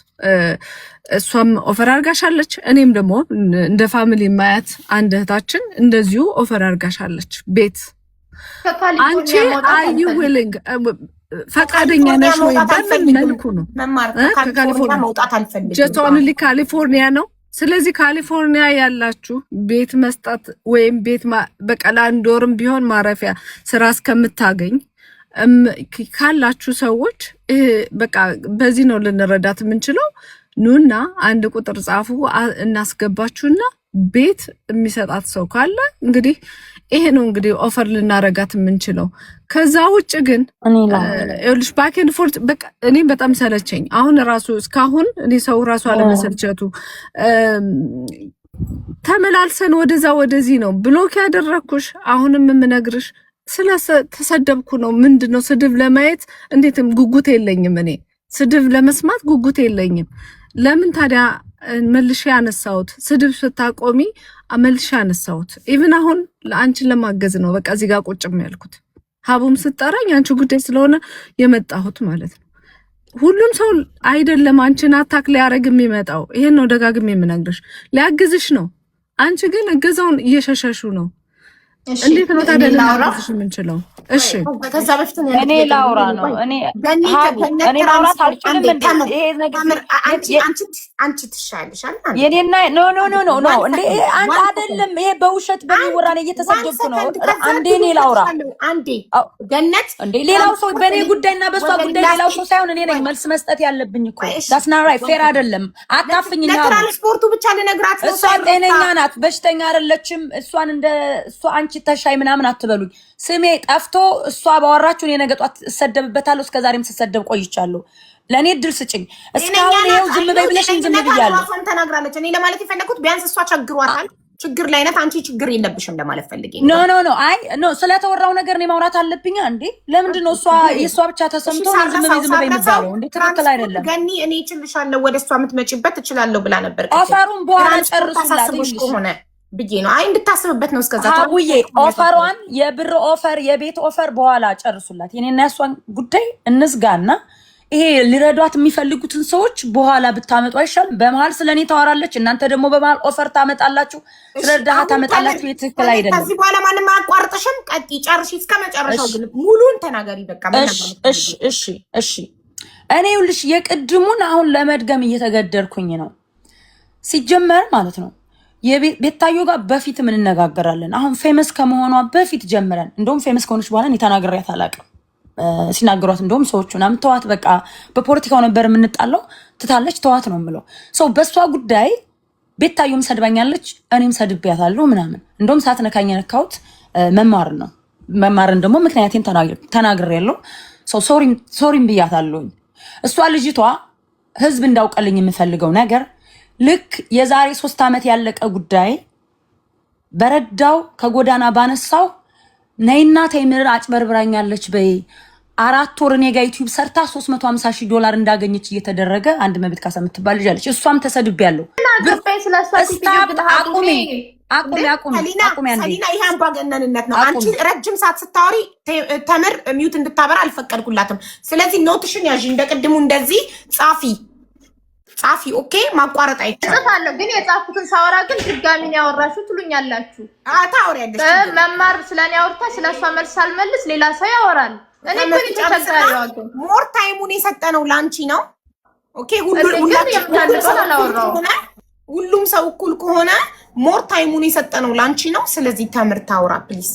እሷም ኦፈር አርጋሻለች። እኔም ደግሞ እንደ ፋሚሊ ማያት አንድ እህታችን እንደዚሁ ኦፈር አርጋሻለች ቤት። አንቺ አዩ ዊሊንግ ፈቃደኛ ነሽ ወይ? በምን መልኩ ነው? ከካሊፎርኒያ መውጣት አልፈልግም። ጀስት ኦንሊ ካሊፎርኒያ ነው። ስለዚህ ካሊፎርኒያ ያላችሁ ቤት መስጠት ወይም ቤት በቃ ለአንድ ወርም ቢሆን ማረፊያ ስራ እስከምታገኝ ካላችሁ ሰዎች በቃ በዚህ ነው ልንረዳት የምንችለው። ኑና አንድ ቁጥር ጻፉ፣ እናስገባችሁና ቤት የሚሰጣት ሰው ካለ እንግዲህ ይሄ ነው እንግዲህ ኦፈር ልናረጋት የምንችለው። ከዛ ውጭ ግን ይኸውልሽ ባክ ኤንድ ፎርት በቃ እኔ በጣም ሰለቸኝ። አሁን ራሱ እስካሁን እኔ ሰው ራሱ አለመሰልቸቱ ተመላልሰን ወደዛ ወደዚህ ነው ብሎክ ያደረኩሽ። አሁንም የምነግርሽ ስለተሰደብኩ ነው። ምንድነው ስድብ ለማየት እንዴትም ጉጉት የለኝም። እኔ ስድብ ለመስማት ጉጉት የለኝም። ለምን ታዲያ መልሼ ያነሳሁት ስድብ ስታቆሚ መልሼ ያነሳሁት ኢቭን አሁን ለአንቺን ለማገዝ ነው። በቃ እዚህ ጋር ቁጭም ያልኩት ሀቡም ስጠራኝ አንቺ ጉዳይ ስለሆነ የመጣሁት ማለት ነው። ሁሉም ሰው አይደለም አንቺን አታክ ሊያረግ የሚመጣው። ይሄን ነው ደጋግሜ የምነግርሽ፣ ሊያግዝሽ ነው። አንቺ ግን እገዛውን እየሸሸሹ ነው። እንዴት ነው ታዲያ ልናወራሽ የምንችለው? እሺ ከዛ በፊት እኔ ላውራ ነው። እኔ ማውራት አልችልም። ይሄ ነገር አንቺ ትሻለሽ የኔና ኖ እንዴ አንተ አይደለም። ይሄ በውሸት በሚወራ ነው እየተሰደብኩ ነው። አንዴ እኔ ላውራ አንዴ ገነት እንዴ ሌላው ሰው በኔ ጉዳይና በሷ ጉዳይ ሌላው ሰው ሳይሆን እኔ ነኝ መልስ መስጠት ያለብኝ እኮ። ዳስ ናት ራይት ፌር አይደለም። አታፍኝኛ። ትራንስፖርቱ ብቻ ልነግራት ነው። እሷ ጤነኛ ናት፣ በሽተኛ አይደለችም። እሷን እንደ እሷ አንቺ ተሻይ ምናምን አትበሉኝ። ስሜ ጠፍቶ እሷ ባወራችሁ እኔ ነገ ጧት እሰደብበታለሁ። እስከዛሬም ስሰደብ ቆይቻለሁ። ለእኔ እድል ስጭኝ። እስካሁን ይኸው ዝም በይ ብለሽኝ ዝም ብያለሁ። እሷም ተናግራለች። እኔ ለማለት የፈለኩት ቢያንስ እሷ ቸግሯታል። ችግር ላይ ናት። አንቺ ችግር የለብሽም ለማለት ፈልጌ ኖ አይ ኖ ስለተወራው ነገር እኔ ማውራት አለብኝ እንዴ? ለምንድን ነው እሷ የእሷ ብቻ ተሰምቶ ዝም በይ የምባለው? እንዴ ትክክል አይደለም። ገኒ እኔ እችልሻለሁ ወደ እሷ የምትመጪበት እችላለሁ ብላ ነበር። አፋሩን በኋላ ጨርሱላት ሆነ ብዬ ነው። አይ እንድታስብበት ነው። እስከዛ ውዬ ኦፈሯን የብር ኦፈር የቤት ኦፈር በኋላ ጨርሱላት። የኔና ያሷን ጉዳይ እንዝጋና ይሄ ሊረዷት የሚፈልጉትን ሰዎች በኋላ ብታመጡ አይሻልም? በመሀል ስለኔ ታወራለች፣ እናንተ ደግሞ በመሀል ኦፈር ታመጣላችሁ፣ ስለርዳሃ ታመጣላችሁ። ትክክል አይደለም። ከዚህ በኋላ ማንም አያቋርጥሽም። ቀጥይ፣ ጨርሺ እስከ መጨረሻው። ግን ሙሉን ተናገሪ በቃ። እሺ እኔ ይኸውልሽ የቅድሙን አሁን ለመድገም እየተገደድኩኝ ነው። ሲጀመር ማለት ነው ቤታዮ ጋር በፊት ምን እንነጋገራለን። አሁን ፌመስ ከመሆኗ በፊት ጀምረን እንደውም ፌመስ ከሆነች በኋላ እኔ ተናግሬያት አላውቅም። ሲናገሯት እንደውም ሰዎቹ ምናምን ተዋት፣ በቃ በፖለቲካው ነበር የምንጣለው፣ ትታለች፣ ተዋት ነው የምለው። ሰው በእሷ ጉዳይ ቤታዮም ሰድባኛለች፣ እኔም ሰድቤያታለሁ ምናምን። እንደውም ሳትነካኝ የነካሁት መማርን ነው። መማርን ደግሞ ምክንያቴን ተናግሬያለሁ። ሰው ሶሪም ብያታለሁኝ። እሷ ልጅቷ ህዝብ እንዳውቀልኝ የምፈልገው ነገር ልክ የዛሬ 3 ዓመት ያለቀ ጉዳይ በረዳው ከጎዳና ባነሳው ነይና ተይምር አጭበርብራኛለች በይ 4 ወር እኔ ጋር ዩቲዩብ ሰርታ $350,000 እንዳገኘች እየተደረገ አንድ መብት ካሳ የምትባል ልጅ አለች። እሷም ተሰድቤያለሁ። ሰሊና ይሄ አምባገነንነት ነው። አንቺ ረጅም ሰዓት ስታወሪ ተምር ሚዩት እንድታበራ አልፈቀድኩላትም። ስለዚህ ኖትሽን ያዥ፣ እንደቅድሙ እንደዚህ ጻፊ። ኦኬ ማቋረጥ አይቻልም። እጽፋለሁ ግን የጻፍኩትን ሳወራ ግን ድጋሚ ነው ያወራሽው ትሉኛላችሁ። ታወሪያለሽ። መማር ስለኔ አውርታ ስለሷ መልስ አልመልስ ሌላ ሰው ያወራል። እኔ ግን ተቸጋሪው ሞር ታይሙን የሰጠነው ላንቺ ነው። ኦኬ ሁሉም ሰው እኩል ከሆነ ሞር ታይሙን የሰጠነው ላንቺ ነው። ስለዚህ ተምር ታውራ ፕሊዝ።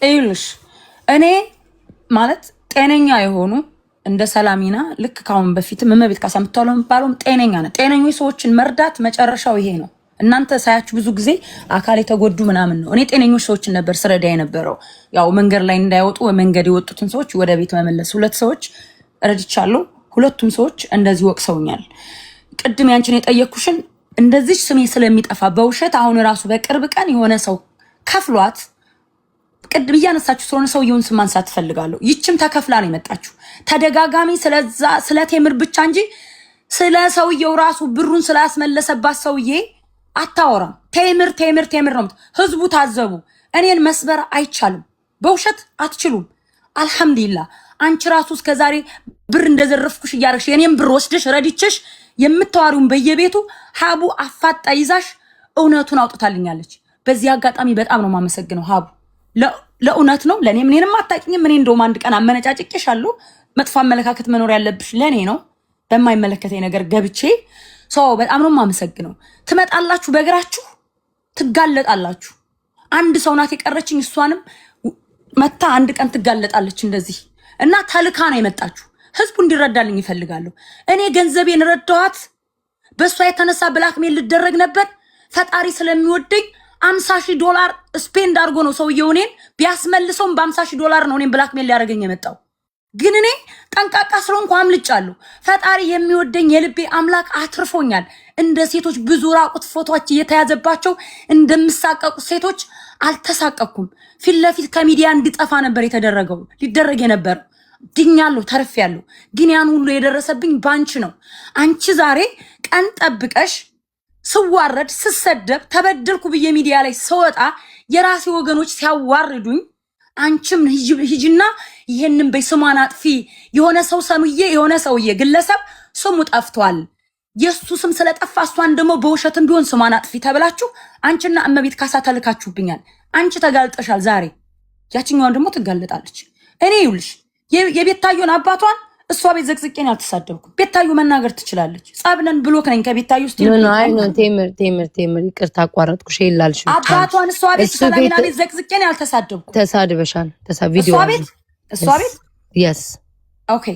ይኸውልሽ እኔ ማለት ጤነኛ የሆኑ እንደ ሰላሚና ልክ ካሁን በፊት መመቤት ካሳ የምትባለውም ጤነኛ ነው። ጤነኞች ሰዎችን መርዳት መጨረሻው ይሄ ነው። እናንተ ሳያችሁ ብዙ ጊዜ አካል የተጎዱ ምናምን ነው። እኔ ጤነኞች ሰዎችን ነበር ስረዳ የነበረው። ያው መንገድ ላይ እንዳይወጡ መንገድ የወጡትን ሰዎች ወደ ቤት መመለስ። 2 ሰዎች ረድቻለሁ። 2ቱም ሰዎች እንደዚህ ወቅሰውኛል። ቅድም ያንቺን የጠየኩሽን እንደዚህ ስሜ ስለሚጠፋ በውሸት አሁን ራሱ በቅርብ ቀን የሆነ ሰው ከፍሏት ቅድም እያነሳችሁ ስለሆነ ሰውየውን ስም ማንሳት ትፈልጋለሁ። ይችም ተከፍላ ነው የመጣችሁ። ተደጋጋሚ ስለ ቴምር ብቻ እንጂ ስለ ሰውየው ራሱ ብሩን ስላስመለሰባት ሰውዬ አታወራም። ቴምር ነው። ህዝቡ ታዘቡ። እኔን መስበር አይቻልም። በውሸት አትችሉም። አልሐምዱሊላህ አንቺ ራሱ እስከዛሬ ብር እንደዘረፍኩሽ እያረግሽ የኔን ብር ወስደሽ ረድቼሽ የምታዋሪውን በየቤቱ ሀቡ አፋጣ ይዛሽ እውነቱን አውጥታልኛለች። በዚህ አጋጣሚ በጣም ነው የማመሰግነው ሀቡ። ለእውነት ነው ለእኔ ምንም አታውቂኝም። እኔ እንደውም አንድ ቀን አመነጫጭቄሻለሁ። መጥፎ አመለካከት መኖር ያለብሽ ለእኔ ነው። በማይመለከተኝ ነገር ገብቼ ሰው በጣም ነው የማመሰግነው። ትመጣላችሁ፣ በእግራችሁ ትጋለጣላችሁ። አንድ ሰው ናት የቀረችኝ። እሷንም መታ አንድ ቀን ትጋለጣለች እንደዚህ እና ተልካ ነው የመጣችሁ። ህዝቡ እንዲረዳልኝ ይፈልጋለሁ። እኔ ገንዘቤን ረዳኋት። በእሷ የተነሳ ብላክሜል ልደረግ ነበር። ፈጣሪ ስለሚወደኝ $50,000 ስፔንድ አድርጎ ነው ሰውየው እኔን ቢያስመልሰውም $50,000 ነው እኔን ብላክሜል ሊያደርገኝ የመጣው። ግን እኔ ጠንቃቃ ስለሆንኩ አምልጫለሁ። ፈጣሪ የሚወደኝ የልቤ አምላክ አትርፎኛል። እንደ ሴቶች ብዙ ራቁት ፎቶዎች እየተያዘባቸው እንደምሳቀቁ ሴቶች አልተሳቀኩም። ፊት ለፊት ከሚዲያ እንድጠፋ ነበር የተደረገው ሊደረግ የነበር። ድኛለሁ፣ ተርፌያለሁ። ግን ያን ሁሉ የደረሰብኝ ባንቺ ነው። አንቺ ዛሬ ቀን ጠብቀሽ ስዋረድ ስሰደብ ተበደልኩ ብዬ ሚዲያ ላይ ስወጣ የራሴ ወገኖች ሲያዋርዱኝ አንቺም ሂጂና ይሄንን በስሟን አጥፊ የሆነ ሰው ሰሙዬ የሆነ ሰውዬ ግለሰብ ስሙ ጠፍቷል። የሱ ስም ስለጠፋ እሷን ደግሞ በውሸትም ቢሆን ስሟን አጥፊ ተብላችሁ አንቺና እመቤት ካሳ ተልካችሁብኛል። አንቺ ተጋልጠሻል ዛሬ፣ ያችኛዋን ደግሞ ትጋለጣለች። እኔ ይኸውልሽ የቤታዮን አባቷን እሷ ቤት ዘቅዝቄን አልተሳደብኩም። ቤታዮ መናገር ትችላለች። ጸብነን ብሎክ ነኝ ከቤታዮ ውስጥ ቴምር ይቅርታ አቋረጥኩሽ ይላልሽ አባቷን እሷ ቤት ሰላምና ቤት ዘቅዝቄን አልተሳደብኩም። ተሳድበሻል። ቪዲዮ እሷ ቤት yes ኦኬ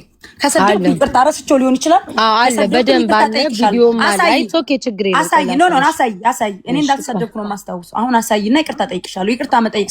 ከሰደብ ይቅርታ ረስቸው ሊሆን ይችላል። አለ በደንብ አለ ቪዲዮ ማለት ኦኬ ችግር የለም። አሳይ እኔ እንዳልተሰደብኩ ነው የማስታውሰው። አሁን አሳይና ይቅርታ ጠይቅሻለሁ። ይቅርታ መጠየቅ